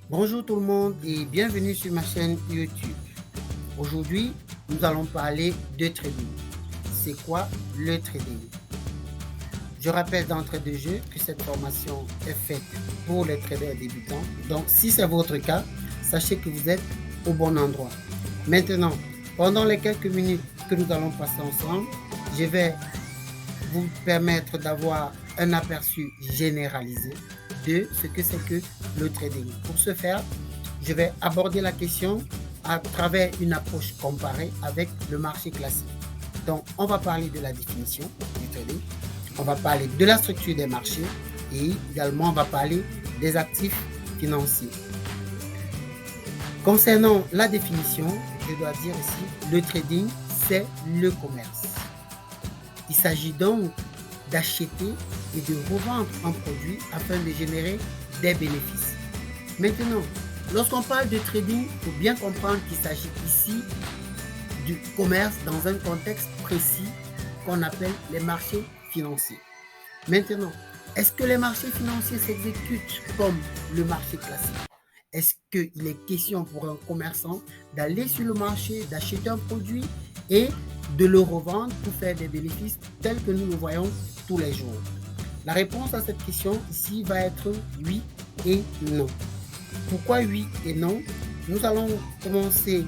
Bonjour tout le monde et bienvenue sur ma chaîne YouTube. Aujourd'hui, nous allons parler de trading. C'est quoi le trading? Je rappelle d'entrée de jeu que cette formation est faite pour les traders débutants. Donc, si c'est votre cas, sachez que vous êtes au bon endroit. Maintenant, pendant les quelques minutes que nous allons passer ensemble, je vais vous permettre d'avoir un aperçu généralisé de ce que c'est que le trading. Pour ce faire, je vais aborder la question à travers une approche comparée avec le marché classique. Donc, on va parler de la définition du trading, on va parler de la structure des marchés et également on va parler des actifs financiers. Concernant la définition, je dois dire ici, le trading, c'est le commerce. Il s'agit donc d'acheter et de revendre un produit afin de générer des bénéfices. Maintenant, lorsqu'on parle de trading, il faut bien comprendre qu'il s'agit ici du commerce dans un contexte précis qu'on appelle les marchés financiers. Maintenant, est-ce que les marchés financiers s'exécutent comme le marché classique? Est-ce qu'il est question pour un commerçant d'aller sur le marché, d'acheter un produit et de le revendre pour faire des bénéfices tels que nous le voyons tous les jours? La réponse à cette question ici va être oui et non. Pourquoi oui et non? Nous allons commencer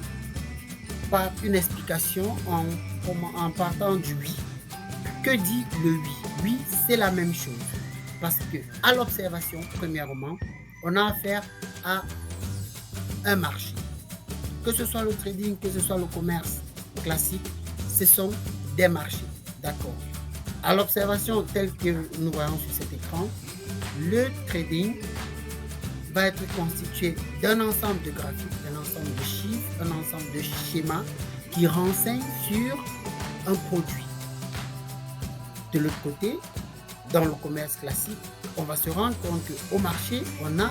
par une explication en partant du oui. Que dit le oui? Oui, c'est la même chose. Parce que à l'observation, premièrement, on a affaire à un marché. Que ce soit le trading, que ce soit le commerce classique, ce sont des marchés. D'accord. À l'observation telle que nous voyons sur cet écran, le trading va être constitué d'un ensemble de graphiques, d'un ensemble de chiffres, un ensemble de schémas qui renseignent sur un produit. De l'autre côté, dans le commerce classique, on va se rendre compte qu'au marché, on a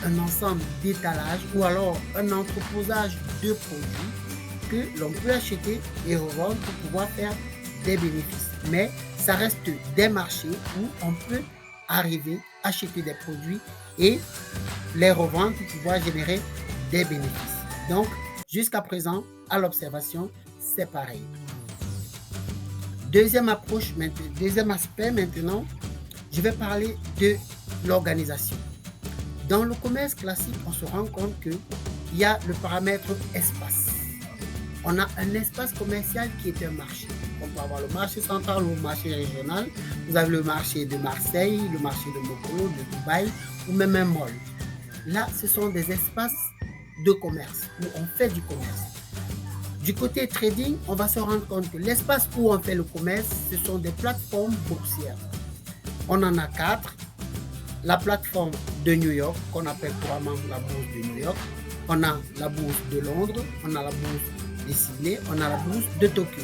un ensemble d'étalages ou alors un entreposage de produits que l'on peut acheter et revendre pour pouvoir faire des bénéfices. Mais ça reste des marchés où on peut arriver à acheter des produits et les revendre pour pouvoir générer des bénéfices. Donc, jusqu'à présent, à l'observation, c'est pareil. Deuxième aspect maintenant, je vais parler de l'organisation. Dans le commerce classique, on se rend compte qu'il y a le paramètre espace. On a un espace commercial qui est un marché. On peut avoir le marché central ou le marché régional. Vous avez le marché de Marseille, le marché de Mokolo, de Dubaï ou même un mall. Là, ce sont des espaces de commerce où on fait du commerce. Du côté trading, on va se rendre compte que l'espace où on fait le commerce, ce sont des plateformes boursières. On en a 4. La plateforme de New York, qu'on appelle couramment la bourse de New York. On a la bourse de Londres, on a la bourse de Sydney, on a la bourse de Tokyo.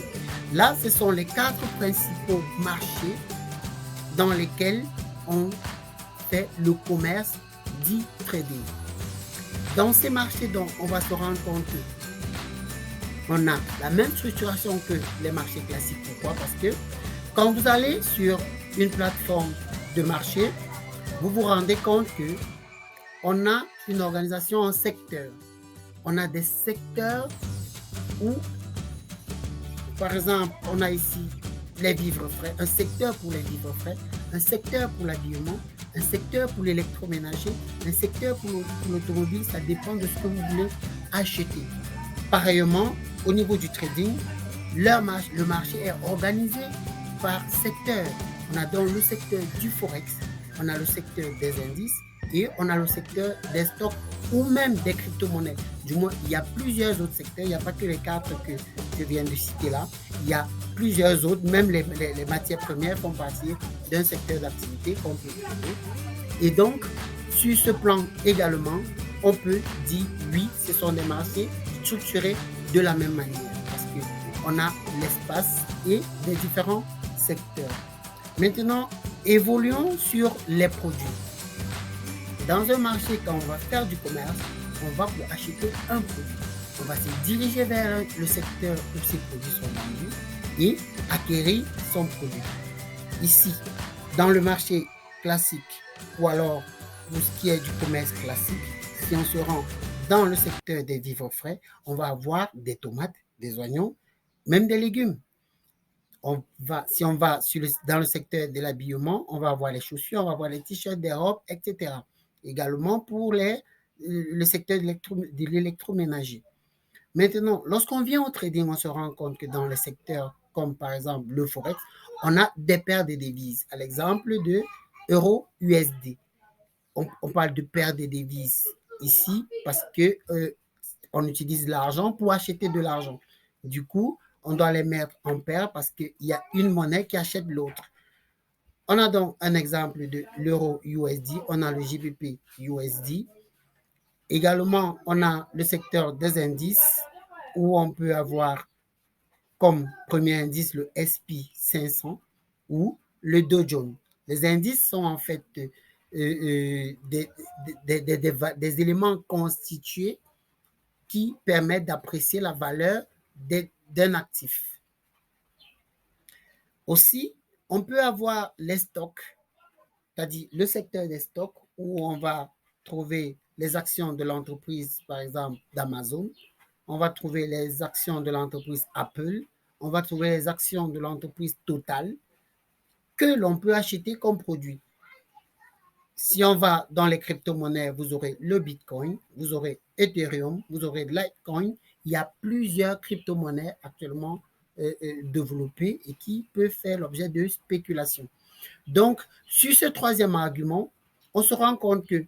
Là, ce sont les 4 principaux marchés dans lesquels on fait le commerce dit trading. Dans ces marchés, donc, on va se rendre compte qu'on a la même structuration que les marchés classiques. Pourquoi? Parce que quand vous allez sur une plateforme de marché, vous vous rendez compte qu'on a une organisation en secteurs. On a des secteurs où, par exemple, on a ici les vivres frais, un secteur pour les vivres frais, un secteur pour l'habillement, un secteur pour l'électroménager, un secteur pour l'automobile, ça dépend de ce que vous voulez acheter. Pareillement, au niveau du trading, le marché est organisé par secteur. On a donc le secteur du forex, on a le secteur des indices et on a le secteur des stocks ou même des crypto-monnaies. Du moins, il y a plusieurs autres secteurs, il n'y a pas que les 4 que je viens de citer là, il y a plusieurs autres, même les matières premières font partie d'un secteur d'activité qu'on peut trouver. Et donc, sur ce plan également, on peut dire oui, ce sont des marchés structurés de la même manière parce qu'on a l'espace et les différents secteurs. Maintenant, évoluons sur les produits. Dans un marché, quand on va faire du commerce, on va pour acheter un produit. On va se diriger vers le secteur où ces produits sont vendus et acquérir son produit. Ici, dans le marché classique ou alors pour ce qui est du commerce classique, si on se rend dans le secteur des vivres frais, on va avoir des tomates, des oignons, même des légumes. Si on va dans le secteur de l'habillement, on va avoir les chaussures, on va avoir les t-shirts, des robes, etc. Également pour le secteur de l'électroménager. Maintenant, lorsqu'on vient au trading, on se rend compte que dans les secteurs comme par exemple le Forex, on a des paires de devises. À l'exemple de euro USD. On parle de paires de devises ici parce que on utilise l'argent pour acheter de l'argent. Du coup, on doit les mettre en paire parce qu'il y a une monnaie qui achète l'autre. On a donc un exemple de l'euro USD, on a le GBP USD. Également, on a le secteur des indices où on peut avoir comme premier indice le SP 500 ou le Dow Jones. Les indices sont en fait des éléments constitués qui permettent d'apprécier la valeur d'un actif. Aussi, on peut avoir les stocks, c'est-à-dire le secteur des stocks où on va trouver les actions de l'entreprise, par exemple d'Amazon, on va trouver les actions de l'entreprise Apple, on va trouver les actions de l'entreprise Total que l'on peut acheter comme produit. Si on va dans les crypto-monnaies, vous aurez le Bitcoin, vous aurez Ethereum, vous aurez Litecoin. Il y a plusieurs crypto-monnaies actuellement développées et qui peuvent faire l'objet de spéculation. Donc, sur ce troisième argument, on se rend compte que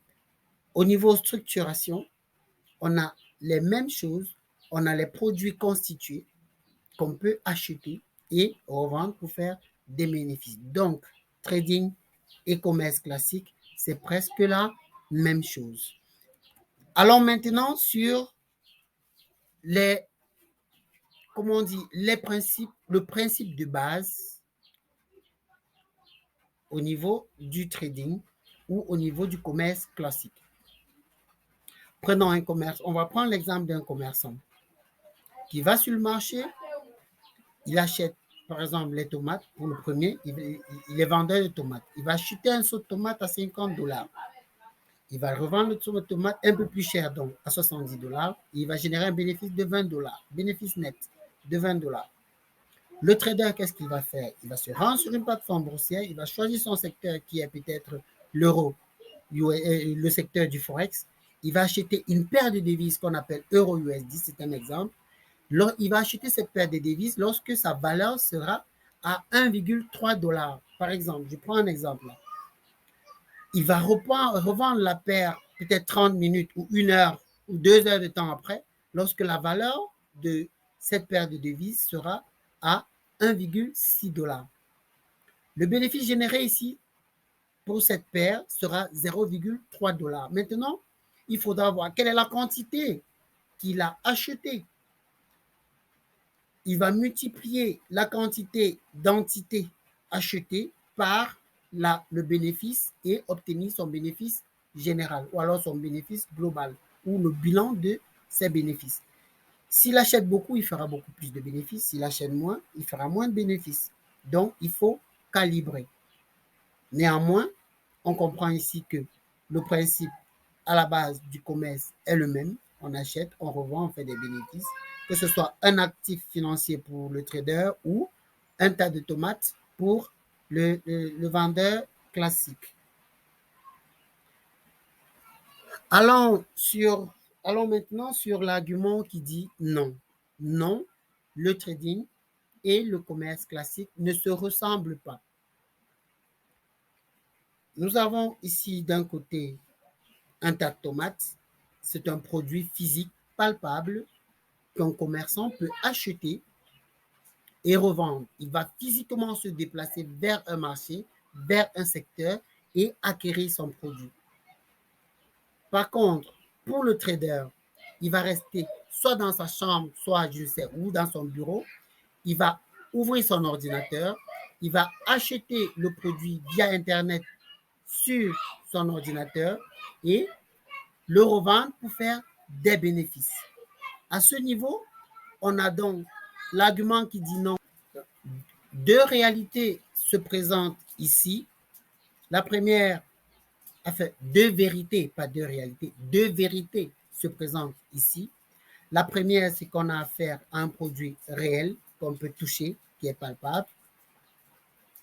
au niveau structuration, on a les mêmes choses, on a les produits constitués qu'on peut acheter et revendre pour faire des bénéfices. Donc, trading et commerce classique, c'est presque la même chose. Allons maintenant sur les, comment on dit, les principes, le principe de base au niveau du trading ou au niveau du commerce classique. Prenons un commerce, on va prendre l'exemple d'un commerçant qui va sur le marché, il achète par exemple les tomates pour le premier, il est vendeur de tomates. Il va acheter un saut de tomates à 50$. Il va revendre le tomate un peu plus cher, donc à 70$. Il va générer un bénéfice de 20$, bénéfice net de 20$. Le trader, qu'est-ce qu'il va faire? Il va se rendre sur une plateforme boursière, il va choisir son secteur qui est peut-être l'euro, le secteur du Forex. Il va acheter une paire de devises qu'on appelle euro-USD, c'est un exemple. Il va acheter cette paire de devises lorsque sa valeur sera à 1,3$. Par exemple, je prends un exemple. Il va revendre la paire peut-être 30 minutes ou 1 heure ou 2 heures de temps après, lorsque la valeur de cette paire de devises sera à 1,6$. Le bénéfice généré ici pour cette paire sera 0,3$. Maintenant, il faudra voir quelle est la quantité qu'il a achetée. Il va multiplier la quantité d'entités achetées par le bénéfice et obtenir son bénéfice général ou alors son bénéfice global ou le bilan de ses bénéfices. S'il achète beaucoup, il fera beaucoup plus de bénéfices. S'il achète moins, il fera moins de bénéfices. Donc, il faut calibrer. Néanmoins, on comprend ici que le principe à la base du commerce est le même. On achète, on revend, on fait des bénéfices. Que ce soit un actif financier pour le trader ou un tas de tomates pour le vendeur classique. Allons maintenant sur l'argument qui dit non. Non, le trading et le commerce classique ne se ressemblent pas. Nous avons ici d'un côté un tas de tomates. C'est un produit physique palpable qu'un commerçant peut acheter et revendre. Il va physiquement se déplacer vers un marché, vers un secteur et acquérir son produit. Par contre, pour le trader, il va rester soit dans sa chambre, soit je sais où, dans son bureau. Il va ouvrir son ordinateur, il va acheter le produit via Internet sur son ordinateur et le revendre pour faire des bénéfices. À ce niveau, on a donc l'argument qui dit non. Deux réalités se présentent ici. La première, enfin, deux vérités, pas deux réalités, deux vérités se présentent ici. La première, c'est qu'on a affaire à un produit réel qu'on peut toucher, qui est palpable.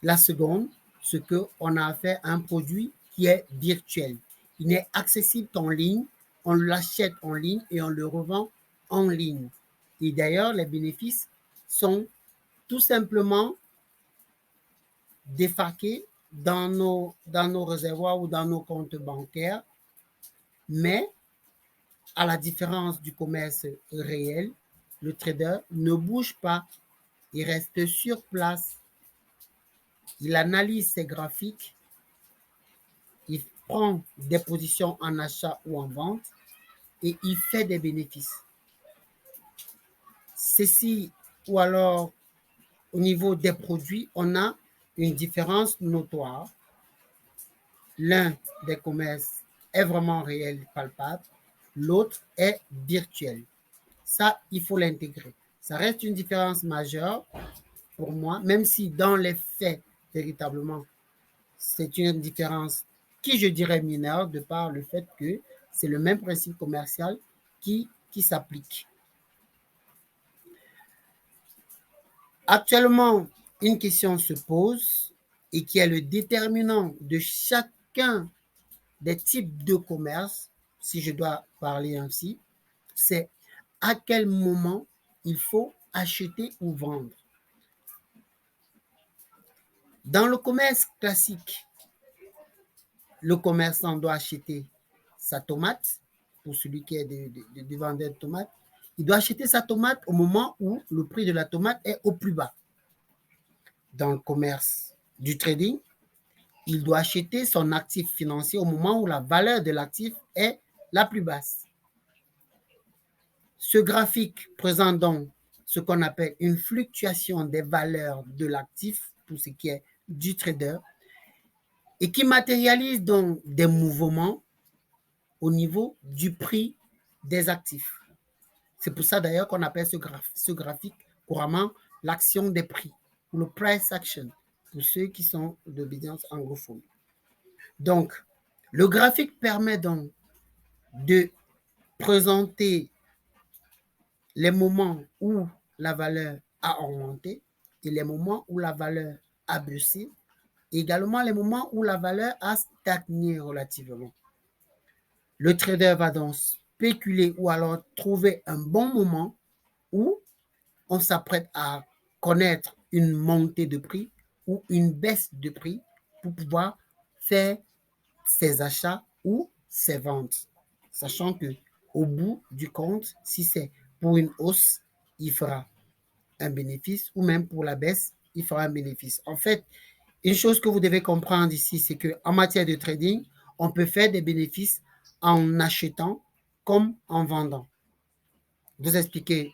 La seconde, c'est qu'on a affaire à un produit qui est virtuel. Il n'est accessible qu'en ligne, on l'achète en ligne et on le revend en ligne. Et d'ailleurs, les bénéfices sont tout simplement défarqués dans nos réservoirs ou dans nos comptes bancaires, mais à la différence du commerce réel, le trader ne bouge pas, il reste sur place, il analyse ses graphiques, il prend des positions en achat ou en vente et il fait des bénéfices. Ceci, ou alors au niveau des produits, on a une différence notoire. L'un des commerces est vraiment réel, palpable, l'autre est virtuel. Ça, il faut l'intégrer. Ça reste une différence majeure pour moi, même si dans les faits, véritablement, c'est une différence qui, je dirais, mineure, de par le fait que c'est le même principe commercial qui s'applique. Actuellement, une question se pose et qui est le déterminant de chacun des types de commerce, si je dois parler ainsi, c'est à quel moment il faut acheter ou vendre. Dans le commerce classique, le commerçant doit acheter sa tomate, pour celui qui est de vendeur de tomates, il doit acheter sa tomate au moment où le prix de la tomate est au plus bas. Dans le commerce du trading, il doit acheter son actif financier au moment où la valeur de l'actif est la plus basse. Ce graphique présente donc ce qu'on appelle une fluctuation des valeurs de l'actif, pour ce qui est du trader, et qui matérialise donc des mouvements au niveau du prix des actifs. C'est pour ça d'ailleurs qu'on appelle ce graphique couramment l'action des prix, ou le price action, pour ceux qui sont d'obédience anglophone. Donc, le graphique permet donc de présenter les moments où la valeur a augmenté et les moments où la valeur a baissé, et également les moments où la valeur a stagné relativement. Le trader va donc spéculer ou alors trouver un bon moment où on s'apprête à connaître une montée de prix ou une baisse de prix pour pouvoir faire ses achats ou ses ventes. Sachant que au bout du compte, si c'est pour une hausse, il fera un bénéfice, ou même pour la baisse, il fera un bénéfice. En fait, une chose que vous devez comprendre ici, c'est qu'en matière de trading, on peut faire des bénéfices en achetant comme en vendant. Vous expliquer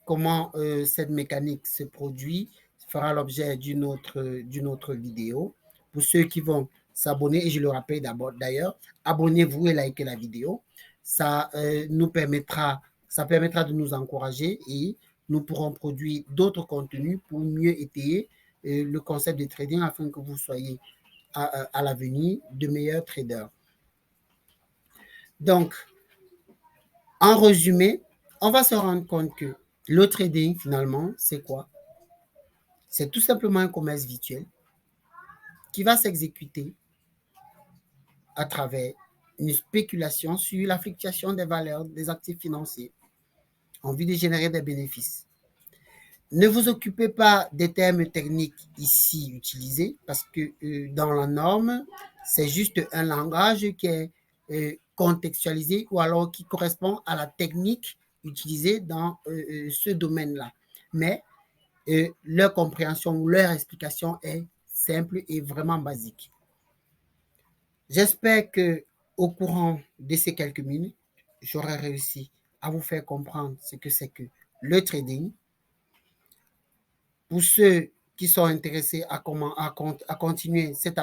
comment cette mécanique se produit fera l'objet d'une autre vidéo. Pour ceux qui vont s'abonner, et je le rappelle d'abord d'ailleurs, abonnez-vous et likez la vidéo. Ça ça permettra de nous encourager et nous pourrons produire d'autres contenus pour mieux étayer le concept de trading afin que vous soyez à l'avenir de meilleurs traders. Donc, en résumé, on va se rendre compte que le trading, finalement, c'est quoi? C'est tout simplement un commerce virtuel qui va s'exécuter à travers une spéculation sur la fluctuation des valeurs des actifs financiers en vue de générer des bénéfices. Ne vous occupez pas des termes techniques ici utilisés parce que dans la norme, c'est juste un langage qui est contextualisé ou alors qui correspond à la technique utilisée dans ce domaine-là. Mais leur compréhension ou leur explication est simple et vraiment basique. J'espère que au courant de ces quelques minutes, j'aurai réussi à vous faire comprendre ce que c'est que le trading. Pour ceux qui sont intéressés à continuer cette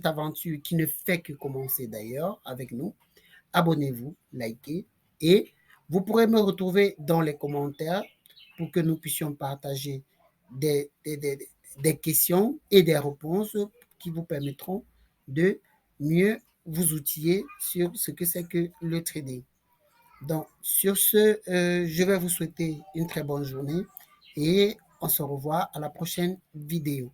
aventure qui ne fait que commencer d'ailleurs avec nous, abonnez-vous, likez et vous pourrez me retrouver dans les commentaires pour que nous puissions partager des questions et des réponses qui vous permettront de mieux vous outiller sur ce que c'est que le trading. Donc, sur ce, je vais vous souhaiter une très bonne journée et on se revoit à la prochaine vidéo.